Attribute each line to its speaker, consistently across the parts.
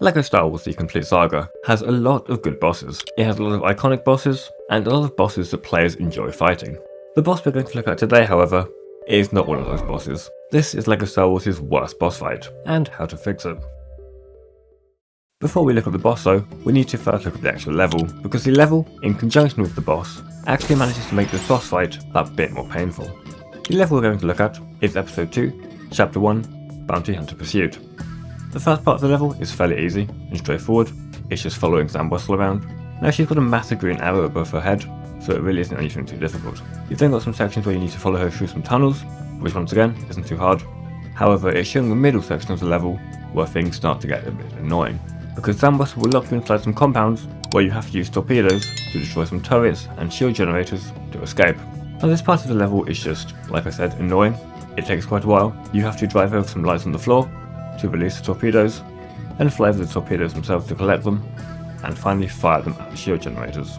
Speaker 1: LEGO Star Wars The Complete Saga has a lot of good bosses. It has a lot of iconic bosses, and a lot of bosses that players enjoy fighting. The boss we're going to look at today, however, is not one of those bosses. This is LEGO Star Wars' worst boss fight, and how to fix it. Before we look at the boss though, we need to first look at the actual level, because the level, in conjunction with the boss, actually manages to make this boss fight that bit more painful. The level we're going to look at is Episode 2, Chapter 1, Bounty Hunter Pursuit. The first part of the level is fairly easy and straightforward. It's just following Sam Wessel around. Now she's got a massive green arrow above her head, so it really isn't anything too difficult. You've then got some sections where you need to follow her through some tunnels, which once again isn't too hard. However, it's showing the middle section of the level where things start to get a bit annoying, because Sam Wessel will lock you inside some compounds where you have to use torpedoes to destroy some turrets and shield generators to escape. Now this part of the level is just, like I said, annoying. It takes quite a while. You have to drive over some lights on the floor to release the torpedoes, then fly over the torpedoes themselves to collect them, and finally fire them at the shield generators,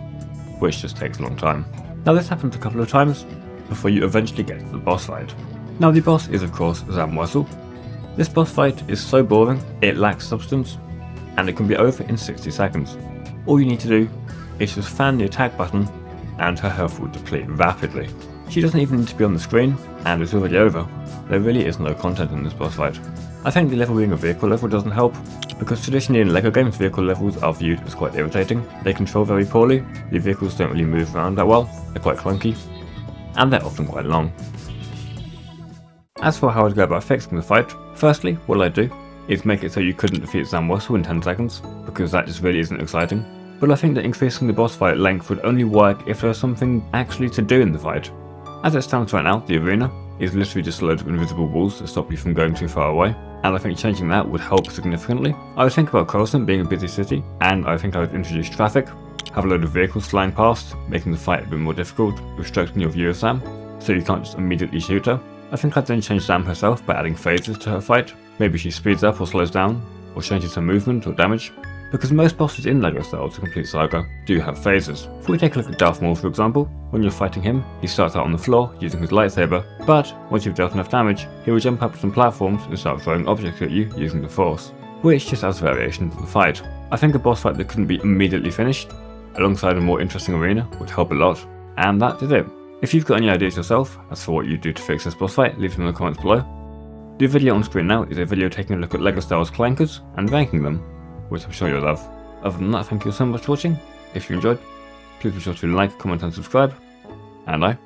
Speaker 1: which just takes a long time. Now this happens a couple of times before you eventually get to the boss fight. Now the boss is of course Sam Wessel. This boss fight is so boring, it lacks substance, and it can be over in 60 seconds. All you need to do is just fan the attack button and her health will deplete rapidly. She doesn't even need to be on the screen, and it's already over. There really is no content in this boss fight. I think the level being a vehicle level doesn't help, because traditionally in LEGO games vehicle levels are viewed as quite irritating. They control very poorly, the vehicles don't really move around that well, they're quite clunky, and they're often quite long. As for how I'd go about fixing the fight, firstly, what I'd do is make it so you couldn't defeat Sam Wessel in 10 seconds, because that just really isn't exciting. But I think that increasing the boss fight length would only work if there was something actually to do in the fight. As it stands right now, the arena is literally just a load of invisible walls that stop you from going too far away, and I think changing that would help significantly. I would think about Coruscant being a busy city, and I think I would introduce traffic, have a load of vehicles flying past, making the fight a bit more difficult, restricting your view of Sam, so you can't just immediately shoot her. I think I'd then change Sam herself by adding phases to her fight. Maybe she speeds up or slows down, or changes her movement or damage, because most bosses in LEGO Star Wars The Complete Saga do have phases. If we take a look at Darth Maul for example, when you're fighting him, he starts out on the floor using his lightsaber, but once you've dealt enough damage, he will jump up some platforms and start throwing objects at you using the Force, which just adds variation to the fight. I think a boss fight that couldn't be immediately finished, alongside a more interesting arena, would help a lot, and that is it. If you've got any ideas yourself as for what you'd do to fix this boss fight, leave them in the comments below. The video on screen now is a video taking a look at LEGO Star Wars clankers and ranking them, which I'm sure you'll love. Other than that, thank you so much for watching. If you enjoyed, please be sure to like, comment and subscribe, and I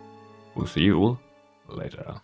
Speaker 1: will see you all later.